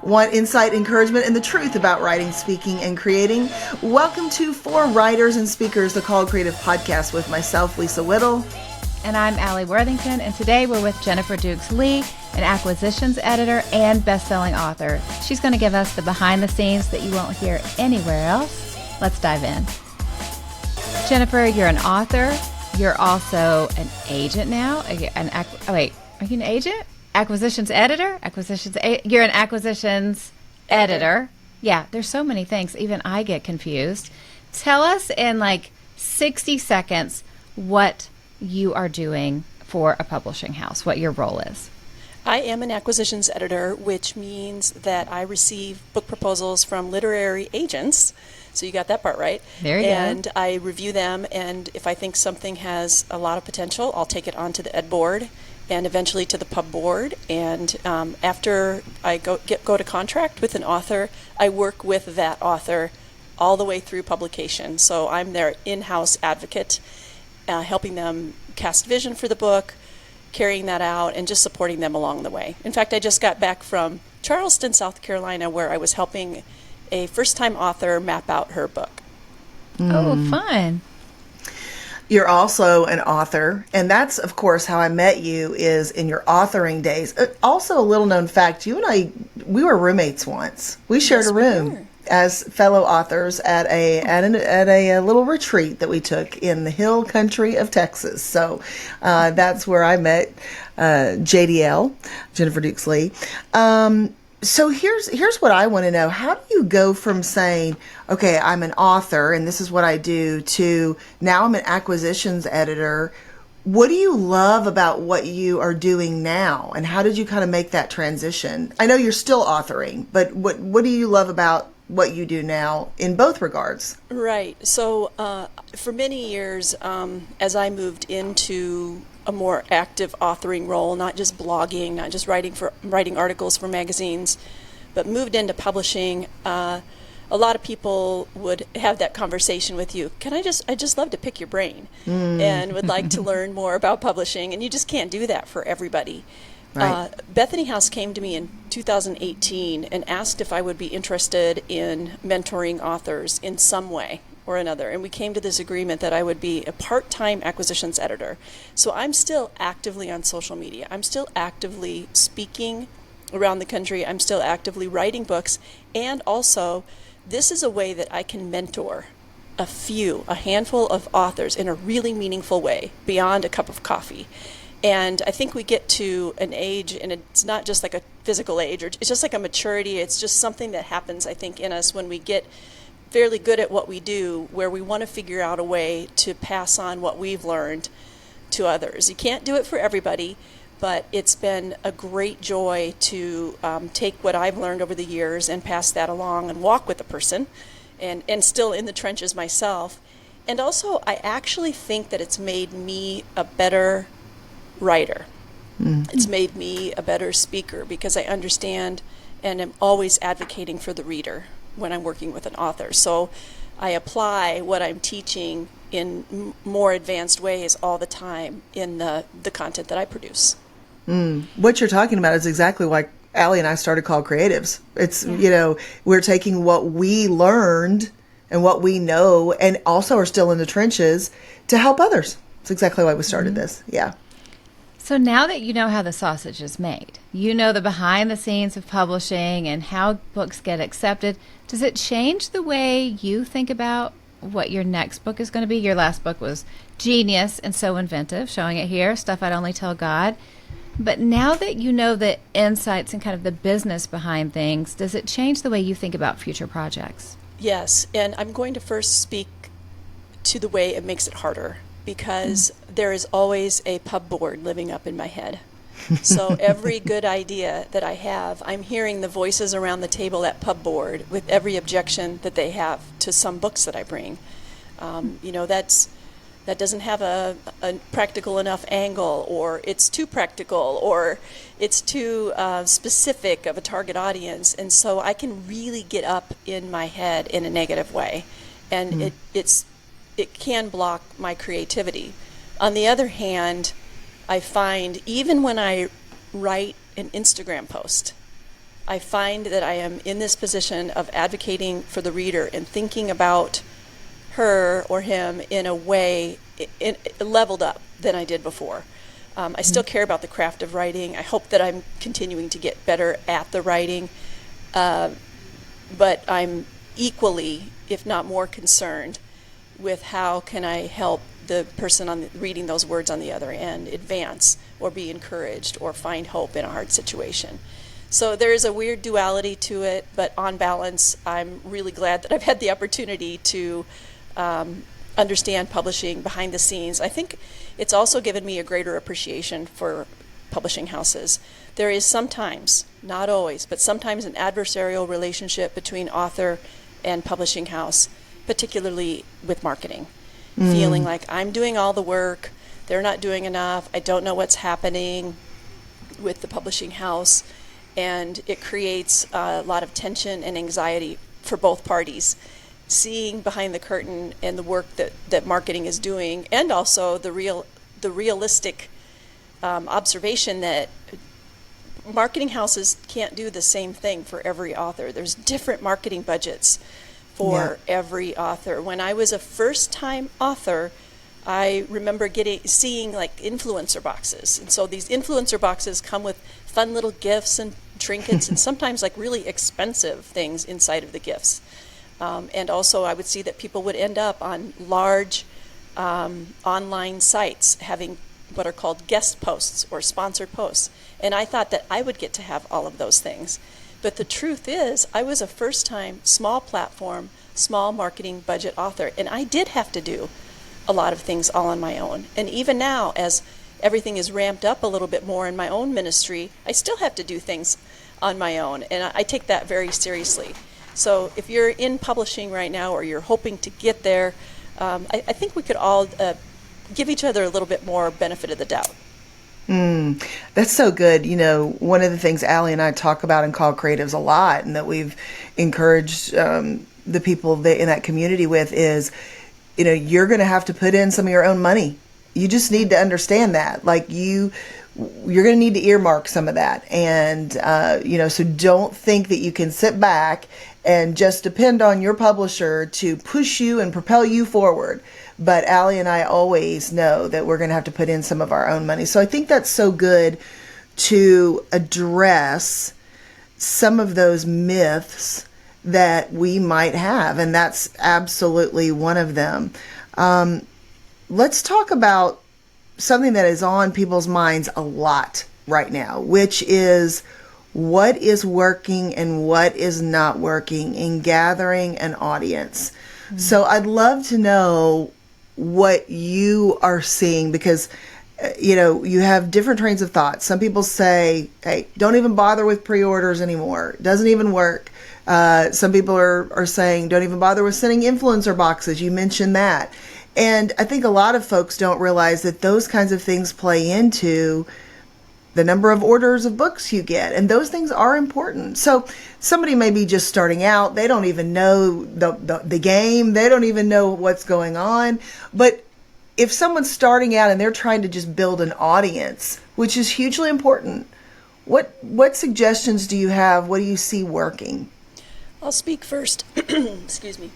Want insight, encouragement, and the truth about writing, speaking, and creating? Welcome to For Writers and Speakers, the Call Creative podcast with myself, Lisa Whittle. And I'm Alli Worthington, and today we're with Jennifer Dukes-Lee, an acquisitions editor and best-selling author. She's going to give us the behind the scenes that you won't hear anywhere else. Let's dive in. Jennifer, you're an author. You're also an agent now. Are you an agent? Acquisitions editor? You're an acquisitions editor. Yeah, there's so many things. Even I get confused. Tell us in 60 seconds what you are doing for a publishing house, what your role is. I am an acquisitions editor, which means that I receive book proposals from literary agents. So you got that part right. There you and go. I review them, and if I think something has a lot of potential, I'll take it onto the ed board and eventually to the pub board. And after I go to contract with an author, I work with that author all the way through publication. So I'm their in-house advocate, helping them cast vision for the book, carrying that out, and just supporting them along the way. In fact, I just got back from Charleston, South Carolina, where I was helping a first-time author map out her book. Oh, fun. You're also an author, and that's, of course, how I met you is in your authoring days. Also, a little-known fact, you and I, we were roommates once. We shared a room as fellow authors at a little retreat that we took in the hill country of Texas. So that's where I met JDL, Jennifer Dukes-Lee. So here's what I want to know. How do you go from saying, okay, I'm an author and this is what I do, to now I'm an acquisitions editor? What do you love about what you are doing now? And how did you kind of make that transition? I know you're still authoring, but what do you love about what you do now in both regards? Right. So for many years, as I moved into a more active authoring role, not just blogging, not just writing articles for magazines, but moved into publishing, a lot of people would have that conversation with you. I just love to pick your brain and would like to learn more about publishing, and you just can't do that for everybody. Right. Bethany House came to me in 2018 and asked if I would be interested in mentoring authors in some way or another. And we came to this agreement that I would be a part-time acquisitions editor. So I'm still actively on social media. I'm still actively speaking around the country. I'm still actively writing books. And also, this is a way that I can mentor a handful of authors in a really meaningful way beyond a cup of coffee. And I think we get to an age, and it's not just like a physical age, or it's just like a maturity. It's just something that happens, I think, in us when we get fairly good at what we do, where we want to figure out a way to pass on what we've learned to others. You can't do it for everybody, but it's been a great joy to take what I've learned over the years and pass that along and walk with the person, and still in the trenches myself. And also, I actually think that it's made me a better writer. Mm-hmm. It's made me a better speaker because I understand and am always advocating for the reader when I'm working with an author. So I apply what I'm teaching in more advanced ways all the time in the content that I produce. What you're talking about is exactly why Alli and I started Call Creatives. It's, we're taking what we learned and what we know and also are still in the trenches to help others. It's exactly why we started this. Yeah. So now that you know how the sausage is made, you know the behind the scenes of publishing and how books get accepted, does it change the way you think about what your next book is going to be? Your last book was genius and so inventive, showing it here, Stuff I'd Only Tell God. But now that you know the insights and kind of the business behind things, does it change the way you think about future projects? Yes, and I'm going to first speak to the way it makes it harder, because there is always a pub board living up in my head. So every good idea that I have, I'm hearing the voices around the table at pub board with every objection that they have to some books that I bring. That doesn't have a practical enough angle, or it's too practical, or it's too specific of a target audience. And so I can really get up in my head in a negative way. And it can block my creativity. On the other hand, I find even when I write an Instagram post, I find that I am in this position of advocating for the reader and thinking about her or him in a way leveled up than I did before. I still care about the craft of writing. I hope that I'm continuing to get better at the writing, but I'm equally, if not more, concerned with how can I help the person reading those words on the other end advance or be encouraged or find hope in a hard situation. So there is a weird duality to it, but on balance, I'm really glad that I've had the opportunity to understand publishing behind the scenes. I think it's also given me a greater appreciation for publishing houses. There is sometimes, not always, but sometimes an adversarial relationship between author and publishing house, particularly with marketing. Feeling like I'm doing all the work, they're not doing enough, I don't know what's happening with the publishing house, and it creates a lot of tension and anxiety for both parties. Seeing behind the curtain and the work that marketing is doing, and also the realistic observation that marketing houses can't do the same thing for every author. There's different marketing budgets for every author. When I was a first-time author, I remember seeing like influencer boxes. And so these influencer boxes come with fun little gifts and trinkets and sometimes like really expensive things inside of the gifts. And also I would see that people would end up on large online sites having what are called guest posts or sponsored posts. And I thought that I would get to have all of those things. But the truth is, I was a first-time, small platform, small marketing budget author, and I did have to do a lot of things all on my own. And even now, as everything is ramped up a little bit more in my own ministry, I still have to do things on my own, and I take that very seriously. So if you're in publishing right now or you're hoping to get there, I think we could all give each other a little bit more benefit of the doubt. That's so good. You know, one of the things Alli and I talk about in Call Creatives a lot, and that we've encouraged the people in that community with is, you know, you're going to have to put in some of your own money. You just need to understand that. Like you're going to need to earmark some of that. And, you know, so don't think that you can sit back and just depend on your publisher to push you and propel you forward. But Alli and I always know that we're going to have to put in some of our own money. So I think that's so good to address some of those myths that we might have. And that's absolutely one of them. Let's talk about something that is on people's minds a lot right now, which is what is working and what is not working in gathering an audience. So I'd love to know what you are seeing, because you know, you have different trains of thought. Some people say, hey, don't even bother with pre-orders anymore. It doesn't even work. Some people are saying, don't even bother with sending influencer boxes. You mentioned that. And I think a lot of folks don't realize that those kinds of things play into the number of orders of books you get. And those things are important. So somebody may be just starting out. They don't even know the game. They don't even know what's going on. But if someone's starting out and they're trying to just build an audience, which is hugely important, what suggestions do you have? What do you see working? I'll speak first. Excuse me.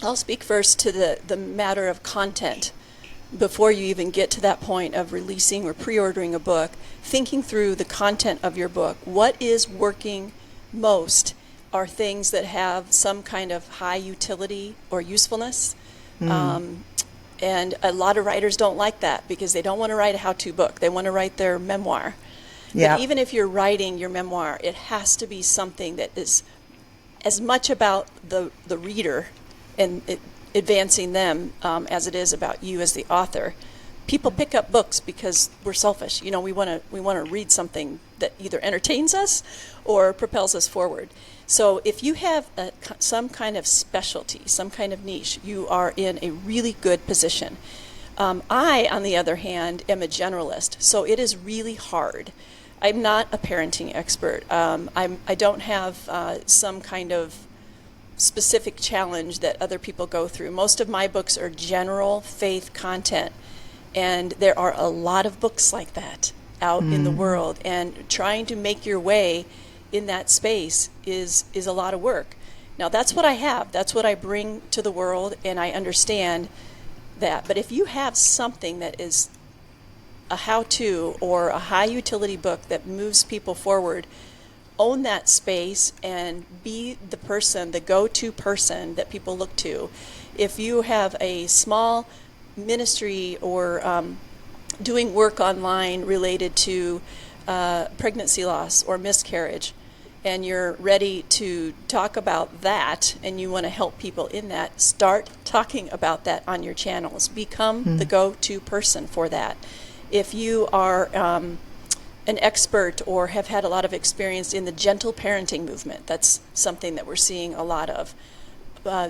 I'll speak first to the matter of content. Before you even get to that point of releasing or pre-ordering a book, thinking through the content of your book. What is working most are things that have some kind of high utility or usefulness. And a lot of writers don't like that because they don't want to write a how-to book. They want to write their memoir. Yeah. But even if you're writing your memoir, it has to be something that is as much about the reader and advancing them as it is about you as the author. People pick up books because we're selfish. You know, we want to read something that either entertains us or propels us forward. So if you have some kind of specialty, some kind of niche, you are in a really good position. I, on the other hand, am a generalist, so it is really hard. I'm not a parenting expert. I don't have some kind of specific challenge that other people go through. Most of my books are general faith content, and there are a lot of books like that out in the world, and trying to make your way in that space is a lot of work. Now, that's what I have. That's what I bring to the world, and I understand that. But if you have something that is a how-to or a high-utility book that moves people forward, own that space and be the person, the go-to person that people look to. If you have a small ministry or doing work online related to pregnancy loss or miscarriage, and you're ready to talk about that and you want to help people in that, start talking about that on your channels. Become the go-to person for that. If you are an expert or have had a lot of experience in the gentle parenting movement, that's something that we're seeing a lot of.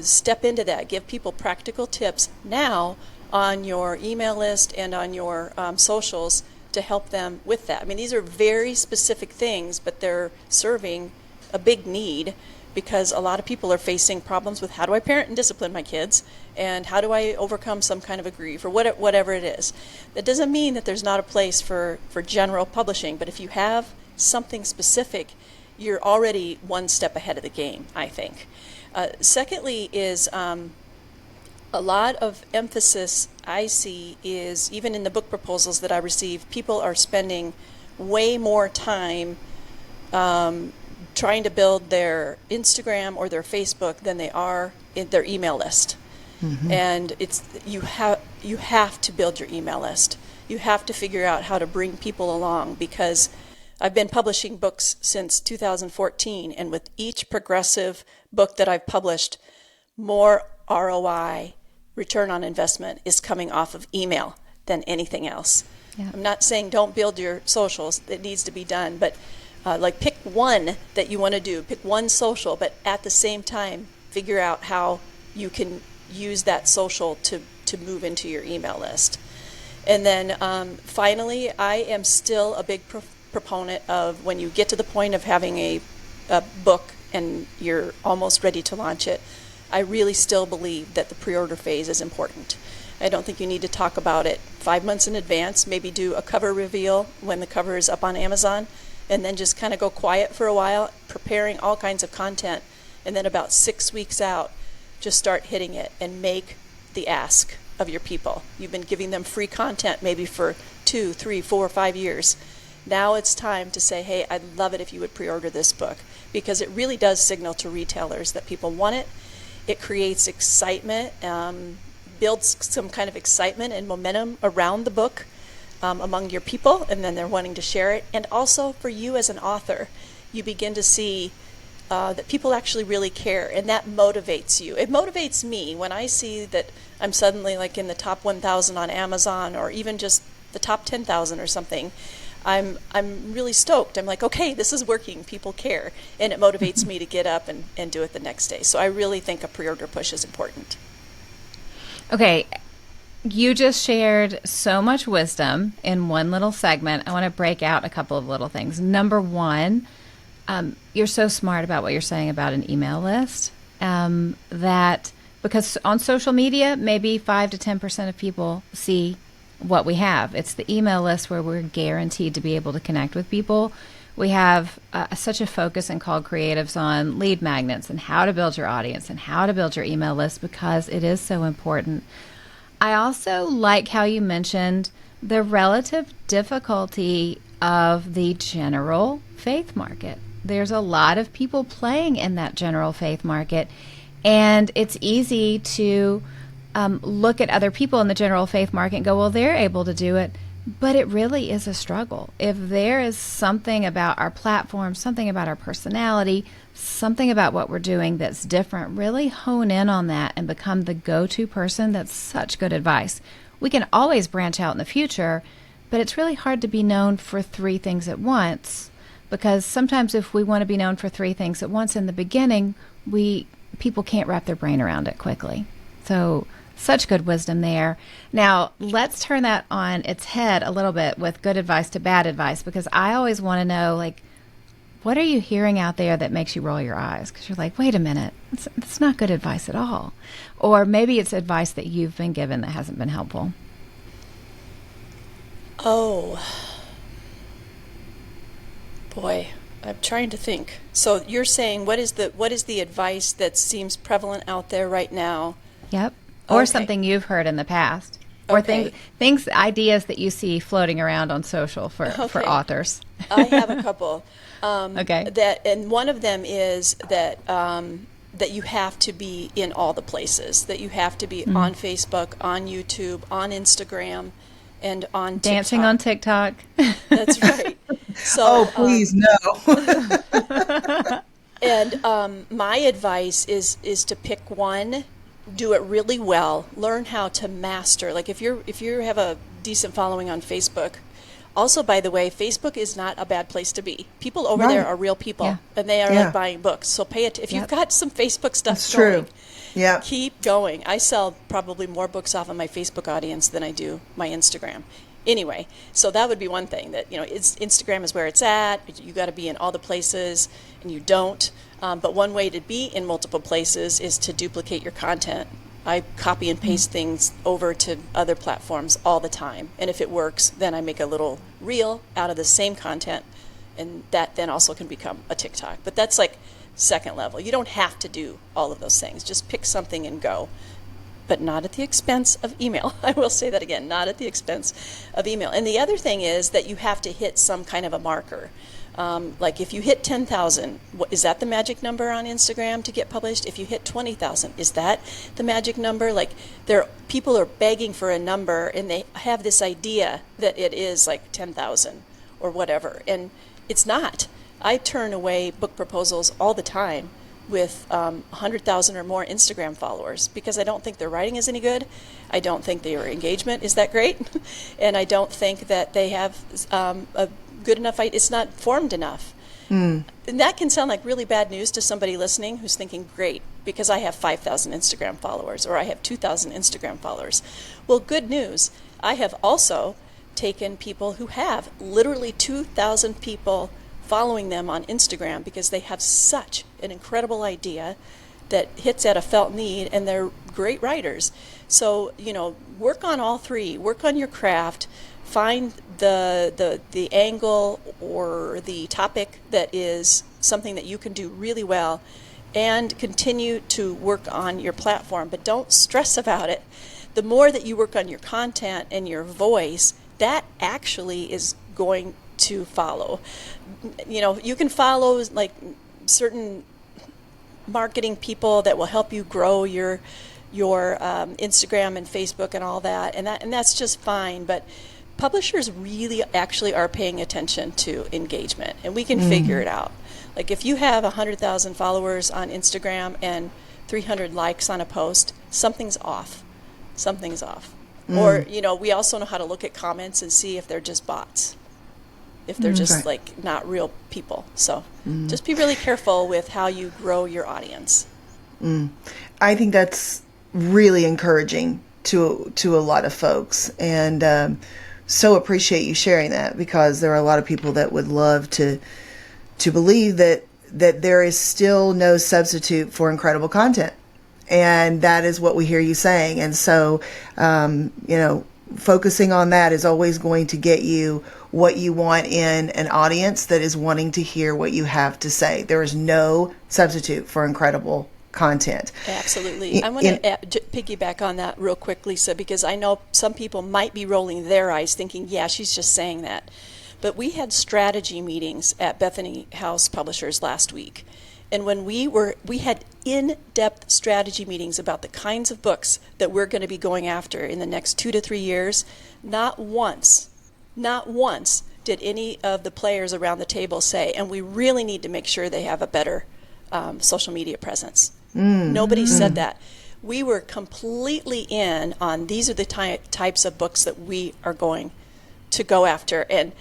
Step into that. Give people practical tips now on your email list and on your socials to help them with that. I mean, these are very specific things, but they're serving a big need because a lot of people are facing problems with how do I parent and discipline my kids, and how do I overcome some kind of a grief, or whatever it is. That doesn't mean that there's not a place for general publishing, but if you have something specific, you're already one step ahead of the game, I think. Secondly is a lot of emphasis I see is, even in the book proposals that I receive, people are spending way more time trying to build their Instagram or their Facebook than they are in their email list. And it's you have to build your email list. You have to figure out how to bring people along, because I've been publishing books since 2014, and with each progressive book that I've published, more ROI, return on investment, is coming off of email than anything else. Yeah. I'm not saying don't build your socials. It needs to be done, but like pick one that you want to do. Pick one social, but at the same time, figure out how you can use that social to move into your email list. And then finally, I am still a big proponent of, when you get to the point of having a book and you're almost ready to launch it, I really still believe that the pre-order phase is important. I don't think you need to talk about it 5 months in advance. Maybe do a cover reveal when the cover is up on Amazon, and then just kind of go quiet for a while, preparing all kinds of content. And then about 6 weeks out, just start hitting it and make the ask of your people. You've been giving them free content maybe for 2, 3, 4, 5 years. Now it's time to say, hey, I'd love it if you would pre-order this book, because it really does signal to retailers that people want it. It creates excitement, builds some kind of excitement and momentum around the book among your people, and then they're wanting to share it. And also for you as an author, you begin to see that people actually really care, and that motivates you. It motivates me when I see that I'm suddenly like in the top 1,000 on Amazon, or even just the top 10,000 or something. I'm really stoked. I'm like, okay, this is working. People care. And it motivates me to get up and do it the next day. So I really think a pre-order push is important. Okay, you just shared so much wisdom in one little segment. I want to break out a couple of little things. Number one, you're so smart about what you're saying about an email list. That because on social media, maybe 5 to 10% of people see what we have. It's the email list where we're guaranteed to be able to connect with people. We have such a focus in Called Creatives on lead magnets and how to build your audience and how to build your email list, because it is so important. I also like how you mentioned the relative difficulty of the general faith market. There's a lot of people playing in that general faith market, and it's easy to look at other people in the general faith market and go, well, they're able to do it. But it really is a struggle. If there is something about our platform, something about our personality, something about what we're doing that's different, really hone in on that and become the go-to person. That's such good advice. We can always branch out in the future, but it's really hard to be known for 3 things at once, because sometimes if we want to be known for 3 things at once in the beginning, people can't wrap their brain around it quickly. So such good wisdom there. Now, let's turn that on its head a little bit with good advice to bad advice, because I always want to know, like, what are you hearing out there that makes you roll your eyes? Because you're like, wait a minute, it's not good advice at all. Or maybe it's advice that you've been given that hasn't been helpful. Oh, boy. I'm trying to think. So you're saying what is the advice that seems prevalent out there right now? Yep. Or Okay. something you've heard in the past. Or Okay. things, ideas that you see floating around on social for Okay. authors. I have a couple. Okay. And one of them is that you have to be in all the places. That you have to be on Facebook, on YouTube, on Instagram, and on Dancing TikTok. on TikTok. That's right. So, Oh, please, no. and my advice is to pick one, do it really well, learn how to master. Like if you have a decent following on Facebook. Also, by the way, Facebook is not a bad place to be. People over there Right. are real people, Yeah. and they are Yeah. like buying books. So pay it. If you've Yep. got some Facebook stuff That's going, true. Yeah. keep going. I sell probably more books off of my Facebook audience than I do my Instagram. Anyway, so that would be one thing that, Instagram is where it's at. You got to be in all the places, and you don't. But one way to be in multiple places is to duplicate your content. I copy and paste things over to other platforms all the time. And if it works, then I make a little reel out of the same content, and that then also can become a TikTok. But that's like second level. You don't have to do all of those things. Just pick something and go. But not at the expense of email. I will say that again, not at the expense of email. And the other thing is that you have to hit some kind of a marker. Like if you hit 10,000, is that the magic number on Instagram to get published? If you hit 20,000, is that the magic number? Like people are begging for a number, and they have this idea that it is like 10,000 or whatever, and it's not. I turn away book proposals all the time with 100,000 or more Instagram followers because I don't think their writing is any good. I don't think their engagement is that great, and I don't think that they have a good enough. It's not formed enough. And that can sound like really bad news to somebody listening who's thinking, great, because I have 5,000 Instagram followers or I have 2,000 Instagram followers. Well, good news. I have also taken people who have literally 2,000 people following them on Instagram because they have such an incredible idea that hits at a felt need, and they're great writers. So, work on all three. Work on your craft. Find the angle or the topic that is something that you can do really well, and continue to work on your platform. But don't stress about it. The more that you work on your content and your voice, that actually is going to follow. You can follow like certain marketing people that will help you grow your Instagram and Facebook and all that, and that's just fine. But publishers really actually are paying attention to engagement, and we can figure it out. Like if you have 100,000 followers on Instagram and 300 likes on a post, something's off. Something's off. Or, we also know how to look at comments and see if they're just bots, if they're just Right. like not real people. So just be really careful with how you grow your audience. I think that's really encouraging to a lot of folks, and so appreciate you sharing that, because there are a lot of people that would love to believe that there is still no substitute for incredible content, and that is what we hear you saying. And so focusing on that is always going to get you what you want in an audience that is wanting to hear what you have to say. There is no substitute for incredible content. Absolutely. I want to piggyback on that real quick, Lisa, because I know some people might be rolling their eyes thinking, yeah, she's just saying that. But we had strategy meetings at Bethany House Publishers last week. And when we had in-depth strategy meetings about the kinds of books that we're going to be going after in the next 2 to 3 years, not once did any of the players around the table say, and we really need to make sure they have a better social media presence. Nobody said that. We were completely in on these are the types of books that we are going to go after. And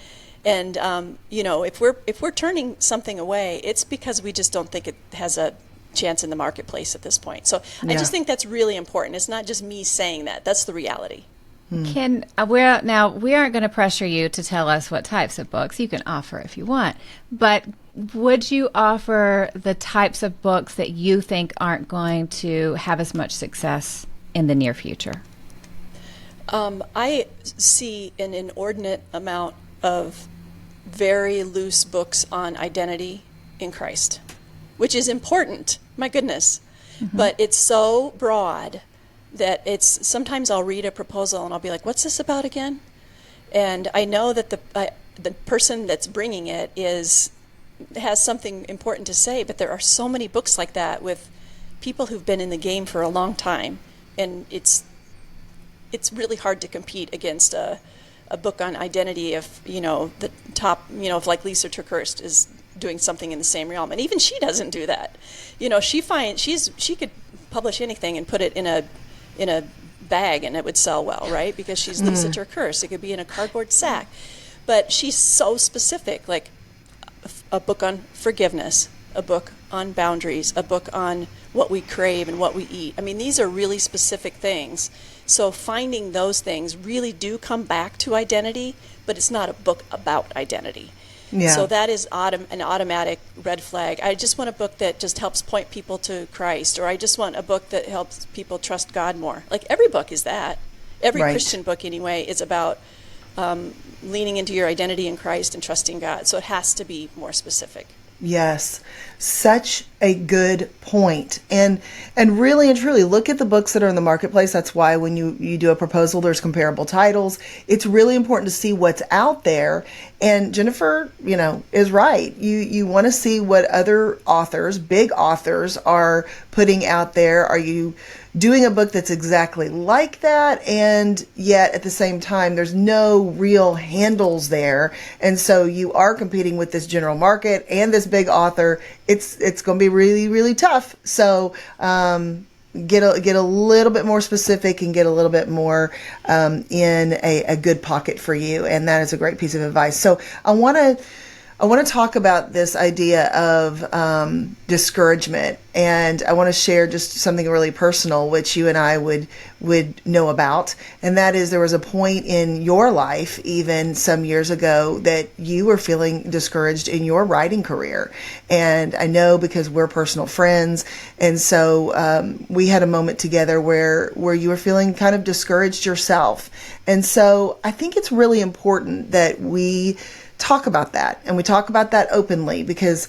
if we're turning something away, it's because we just don't think it has a chance in the marketplace at this point. So I just think that's really important. It's not just me saying that. That's the reality. We aren't going to pressure you to tell us what types of books. You can offer if you want, but would you offer the types of books that you think aren't going to have as much success in the near future? I see an inordinate amount of very loose books on identity in Christ, which is important, my goodness. But it's so broad that it's, sometimes I'll read a proposal and I'll be like, what's this about again? And I know that the person that's bringing it has something important to say, but there are so many books like that with people who've been in the game for a long time, and it's really hard to compete against a book on identity if, the top, if like Lisa TerKeurst is doing something in the same realm, and even she doesn't do that. She could publish anything and put it in a bag and it would sell well, right? Because she's Lisa TerKeurst. It could be in a cardboard sack, but she's so specific, like a book on forgiveness, a book on boundaries, a book on what we crave and what we eat. I mean, these are really specific things. So finding those things really do come back to identity, but it's not a book about identity. Yeah. So that is an automatic red flag. I just want a book that just helps point people to Christ, or I just want a book that helps people trust God more. Like every book is that. Every Right. Christian book anyway is about leaning into your identity in Christ and trusting God. So it has to be more specific. Yes, such a good point. And really and truly, look at the books that are in the marketplace. That's why when you do a proposal, there's comparable titles. It's really important to see what's out there. And Jennifer, is right. You want to see what other authors, big authors, are putting out there. Are you doing a book that's exactly like that, and yet at the same time there's no real handles there, and so you are competing with this general market and this big author? It's going to be really, really tough. So get a little bit more specific and get a little bit more in a good pocket for you, and that is a great piece of advice. So I want to talk about this idea of discouragement, and I want to share just something really personal, which you and I would know about, and that is there was a point in your life, even some years ago, that you were feeling discouraged in your writing career. And I know because we're personal friends, and so we had a moment together where you were feeling kind of discouraged yourself. And so I think it's really important that we talk about that, and we talk about that openly, because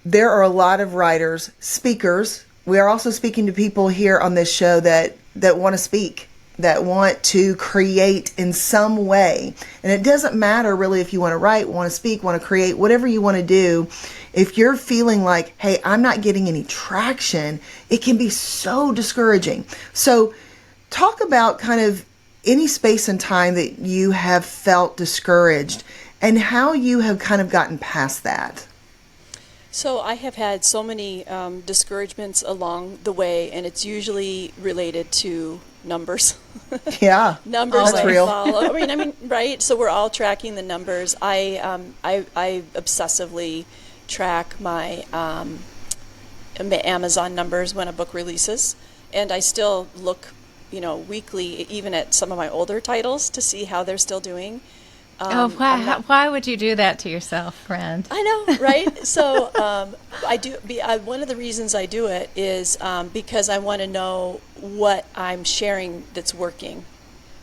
there are a lot of writers, speakers. We are also speaking to people here on this show that want to speak, that want to create in some way. And it doesn't matter really if you want to write, want to speak, want to create, whatever you want to do. If you're feeling like, hey, I'm not getting any traction, it can be so discouraging. So talk about kind of any space and time that you have felt discouraged and how you have kind of gotten past that. So I have had so many discouragements along the way, and it's usually related to numbers. Yeah, Numbers that's I real. follow. I mean, right? So we're all tracking the numbers. I obsessively track my Amazon numbers when a book releases, and I still look, weekly, even at some of my older titles, to see how they're still doing. Why would you do that to yourself, friend? I know, right? So one of the reasons I do it is because I want to know what I'm sharing that's working.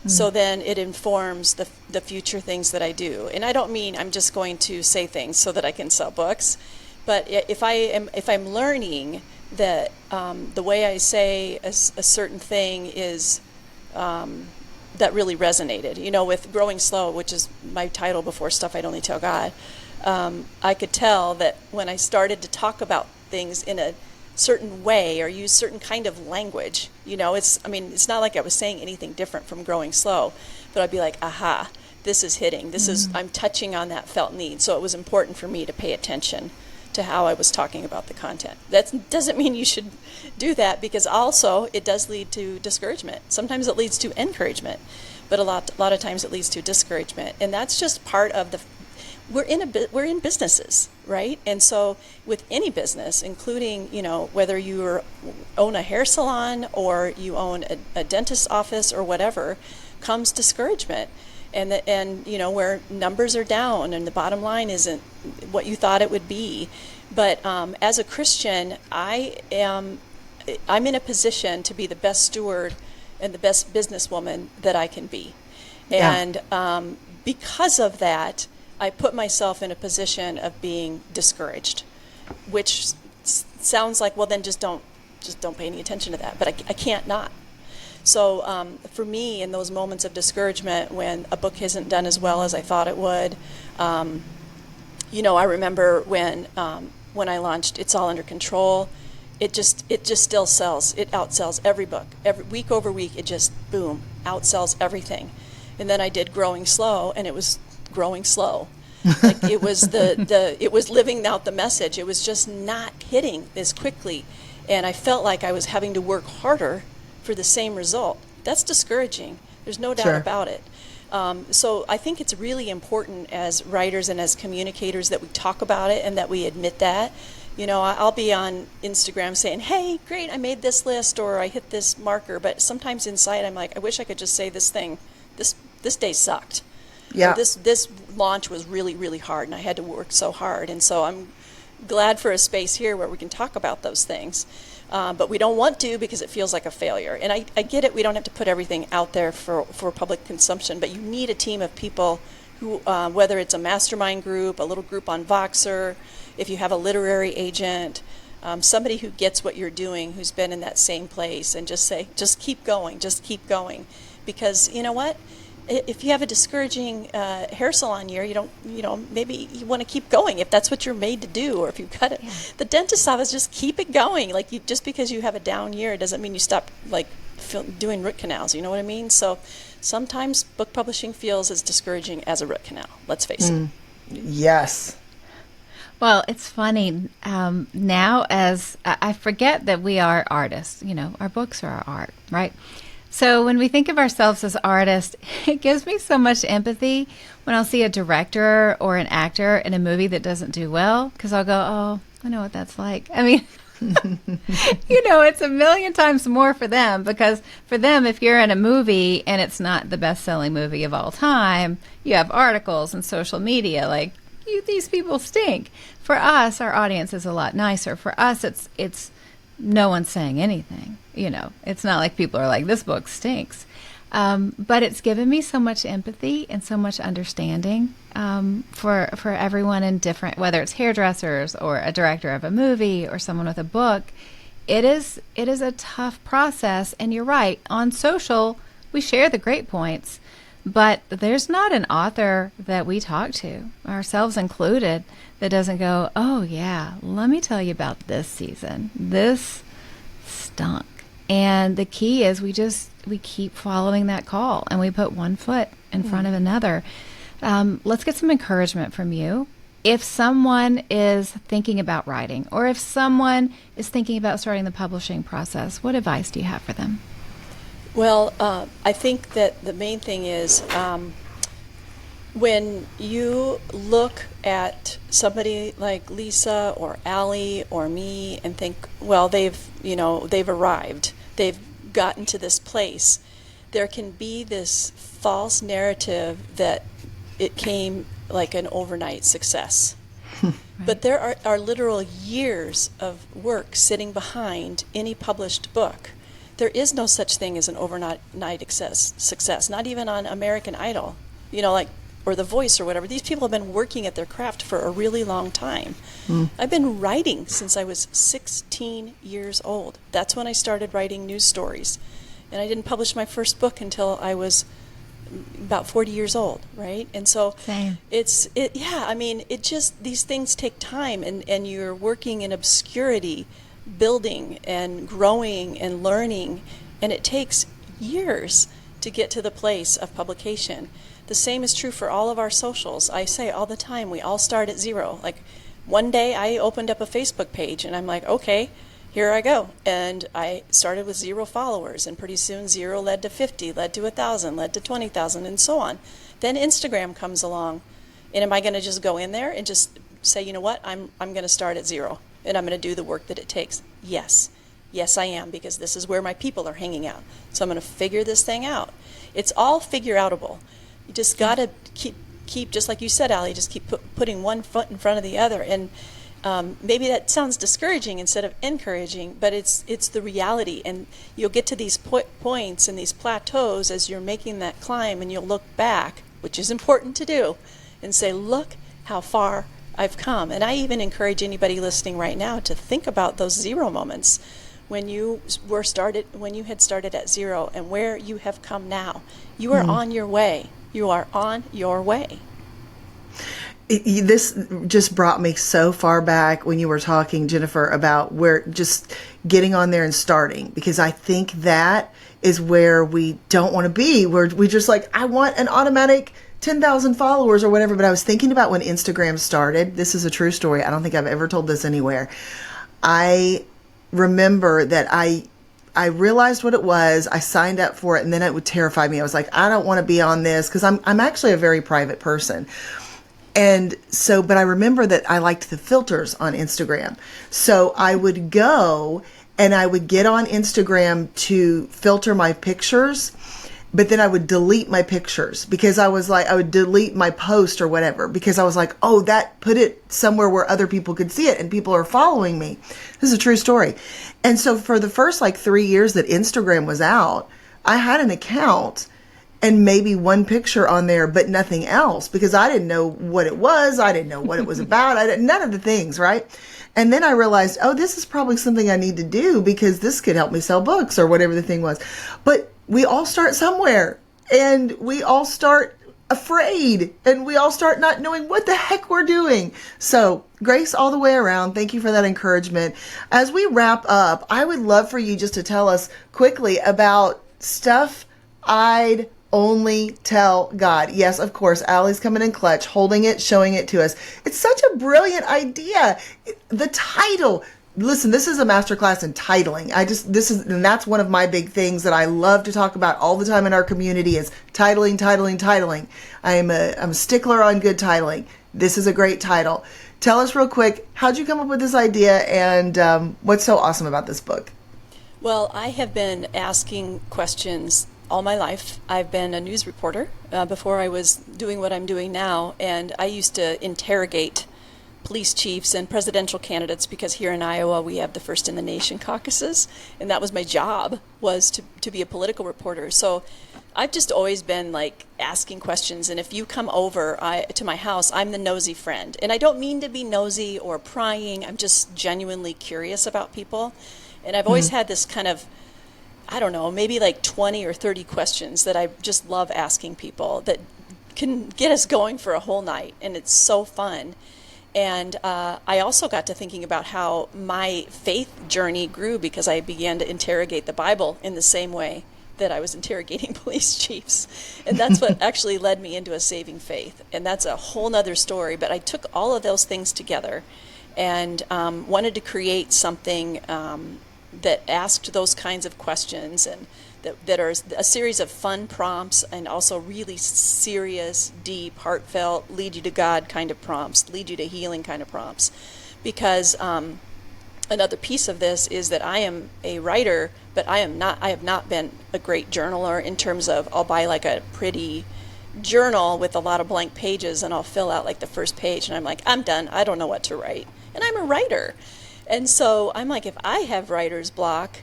So then it informs the future things that I do. And I don't mean I'm just going to say things so that I can sell books, but if I'm learning that the way I say a certain thing is that really resonated. With Growing Slow, which is my title before Stuff I'd Only Tell God, I could tell that when I started to talk about things in a certain way or use certain kind of language, it's not like I was saying anything different from Growing Slow, but I'd be like, aha, this is hitting. I'm touching on that felt need. So it was important for me to pay attention to how I was talking about the content. That doesn't mean you should do that, because also it does lead to discouragement. Sometimes it leads to encouragement, but a lot of times it leads to discouragement, and that's just part of we're in businesses, right? And so with any business, including whether you own a hair salon or you own a dentist's office or whatever, comes discouragement. And where numbers are down and the bottom line isn't what you thought it would be. But as a Christian, I'm in a position to be the best steward and the best businesswoman that I can be. Yeah. And because of that, I put myself in a position of being discouraged, which sounds like, well, then just don't pay any attention to that. But I can't not. So for me, in those moments of discouragement, when a book isn't done as well as I thought it would, I remember when I launched It's All Under Control, it just still sells. It outsells every book. Every week over week, it just, boom, outsells everything. And then I did Growing Slow, and it was growing slow. Like it was it was living out the message. It was just not hitting as quickly. And I felt like I was having to work harder for the same result. That's discouraging. There's no doubt about it. So I think it's really important as writers and as communicators that we talk about it and that we admit that. I'll be on Instagram saying, hey, great, I made this list or I hit this marker, but sometimes inside I'm like, I wish I could just say this thing. This day sucked. Yeah. This launch was really, really hard and I had to work so hard. And so I'm glad for a space here where we can talk about those things. But we don't want to because it feels like a failure. And I get it, we don't have to put everything out there for public consumption, but you need a team of people who, whether it's a mastermind group, a little group on Voxer, if you have a literary agent, somebody who gets what you're doing, who's been in that same place, and just say, just keep going. Because you know what? If you have a discouraging hair salon year, maybe you want to keep going if that's what you're made to do, or if you've got it. Yeah. The dentist's office, just keep it going. Like just because you have a down year, it doesn't mean you stop doing root canals. You know what I mean? So sometimes book publishing feels as discouraging as a root canal. Let's face it. Yes. Well, it's funny now as I forget that we are artists. Our books are our art, right? So when we think of ourselves as artists, it gives me so much empathy when I'll see a director or an actor in a movie that doesn't do well, because I'll go, oh, I know what that's like. I mean, it's a million times more for them, because for them, if you're in a movie and it's not the best-selling movie of all time, you have articles and social media like, these people stink. For us, our audience is a lot nicer. For us, it's no one's saying anything. It's not like people are like, this book stinks. But it's given me so much empathy and so much understanding for everyone in different, whether it's hairdressers or a director of a movie or someone with a book. It is a tough process. And you're right. On social, we share the great points. But there's not an author that we talk to, ourselves included, that doesn't go, oh, yeah, let me tell you about this season. This stunk. And the key is we keep following that call, and we put one foot in front of another. Let's get some encouragement from you. If someone is thinking about writing, or if someone is thinking about starting the publishing process, what advice do you have for them? Well, I think that the main thing is when you look at somebody like Lisa or Alli or me and think, well, they've arrived, they've gotten to this place, there can be this false narrative that it came like an overnight success. Right. But there are literal years of work sitting behind any published book. There is no such thing as an overnight success, not even on American Idol, or The Voice or whatever. These people have been working at their craft for a really long time. I've been writing since I was 16 years old. That's when I started writing news stories. And I didn't publish my first book until I was about 40 years old, right? And so Same. These things take time, and you're working in obscurity, building and growing and learning, and it takes years to get to the place of publication. The same is true for all of our socials. I say all the time, we all start at zero. Like one day I opened up a Facebook page and I'm like, okay, here I go. And I started with 0 followers, and pretty soon 0 led to 50, led to 1,000, led to 20,000, and so on. Then Instagram comes along, and am I going to just go in there and just say, you know what, I'm going to start at 0, and I'm going to do the work that it takes? Yes, I am, because this is where my people are hanging out. So I'm going to figure this thing out. It's all figure-outable. You just got to keep, just like you said, Alli, just keep putting one foot in front of the other. And maybe that sounds discouraging instead of encouraging, but it's the reality. And you'll get to these points and these plateaus as you're making that climb, and you'll look back, which is important to do, and say, look how far I've come. And I even encourage anybody listening right now to think about those zero moments when you had started at zero and where you have come now. You are on your way. You are on your way. This just brought me so far back when you were talking, Jennifer, about where just getting on there and starting, because I think that is where we don't want to be, where we just like, I want an automatic 10,000 followers or whatever. But I was thinking about when Instagram started. This is a true story. I don't think I've ever told this anywhere. I remember that I realized what it was. I signed up for it, and then it would terrify me. I was like, I don't want to be on this, because I'm actually a very private person. And so, but I remember that I liked the filters on Instagram. So I would go and I would get on Instagram to filter my pictures, but then I would delete my pictures, because I was like, I would delete my post or whatever, because I was like, oh, that put it somewhere where other people could see it and people are following me. This is a true story. And so for the first 3 years that Instagram was out, I had an account and maybe one picture on there, but nothing else, because I didn't know what it was. I didn't know what it was about. None of the things, right? And then I realized, oh, this is probably something I need to do, because this could help me sell books or whatever the thing was. But we all start somewhere, and we all start afraid, and we all start not knowing what the heck we're doing. So grace all the way around. Thank you for that encouragement. As we wrap up, I would love for you just to tell us quickly about stuff I'd only tell God. Yes, of course, Alli's coming in clutch, holding it, showing it to us. It's such a brilliant idea. The title. Listen, this is a masterclass in titling. And that's one of my big things that I love to talk about all the time in our community is titling. I'm a stickler on good titling. This is a great title. Tell us real quick, how'd you come up with this idea, and what's so awesome about this book? Well, I have been asking questions all my life. I've been a news reporter before I was doing what I'm doing now, and I used to interrogate police chiefs and presidential candidates, because here in Iowa we have the First in the Nation caucuses, and that was my job, was to be a political reporter. So I've just always been asking questions, and if you come over to my house, I'm the nosy friend. And I don't mean to be nosy or prying, I'm just genuinely curious about people. And I've always had this kind of, I don't know, maybe 20 or 30 questions that I just love asking people that can get us going for a whole night, and it's so fun. And I also got to thinking about how my faith journey grew, because I began to interrogate the Bible in the same way that I was interrogating police chiefs. And that's what actually led me into a saving faith. And that's a whole nother story. But I took all of those things together and wanted to create something that asked those kinds of questions, and that are a series of fun prompts, and also really serious, deep, heartfelt, lead you to God kind of prompts, lead you to healing kind of prompts. Because another piece of this is that I am a writer, but I have not been a great journaler, in terms of I'll buy a pretty journal with a lot of blank pages, and I'll fill out the first page, and I'm like, I'm done, I don't know what to write. And I'm a writer. And so I'm like, if I have writer's block,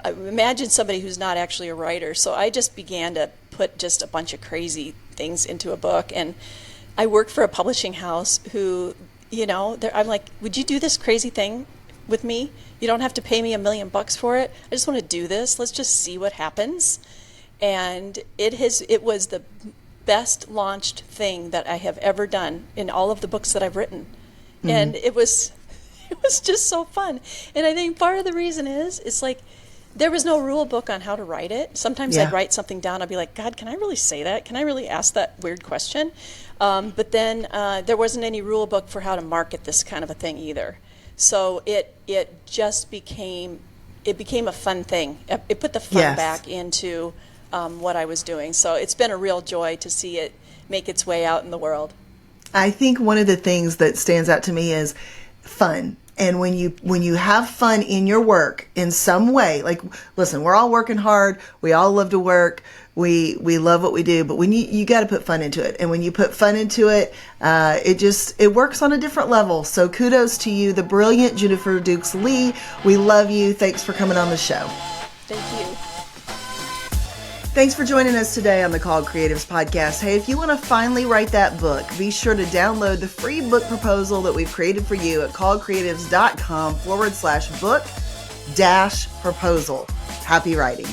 imagine somebody who's not actually a writer. So I just began to put just a bunch of crazy things into a book. And I worked for a publishing house who, I'm like, would you do this crazy thing with me? You don't have to pay me $1 million for it. I just want to do this. Let's just see what happens. And it was the best launched thing that I have ever done in all of the books that I've written. Mm-hmm. And it was just so fun. And I think part of the reason is, it's there was no rule book on how to write it. Sometimes I'd write something down. I'd be like, God, can I really say that? Can I really ask that weird question? But then there wasn't any rule book for how to market this kind of a thing either. So it just became a fun thing. It put the fun back into what I was doing. So it's been a real joy to see it make its way out in the world. I think one of the things that stands out to me is fun. And when you have fun in your work in some way, listen, we're all working hard. We all love to work. We love what we do, but when you got to put fun into it. And when you put fun into it, it works on a different level. So kudos to you, the brilliant Jennifer Dukes Lee. We love you. Thanks for coming on the show. Thank you. Thanks for joining us today on the Called Creatives podcast. Hey, if you want to finally write that book, be sure to download the free book proposal that we've created for you at calledcreatives.com/book-proposal. Happy writing.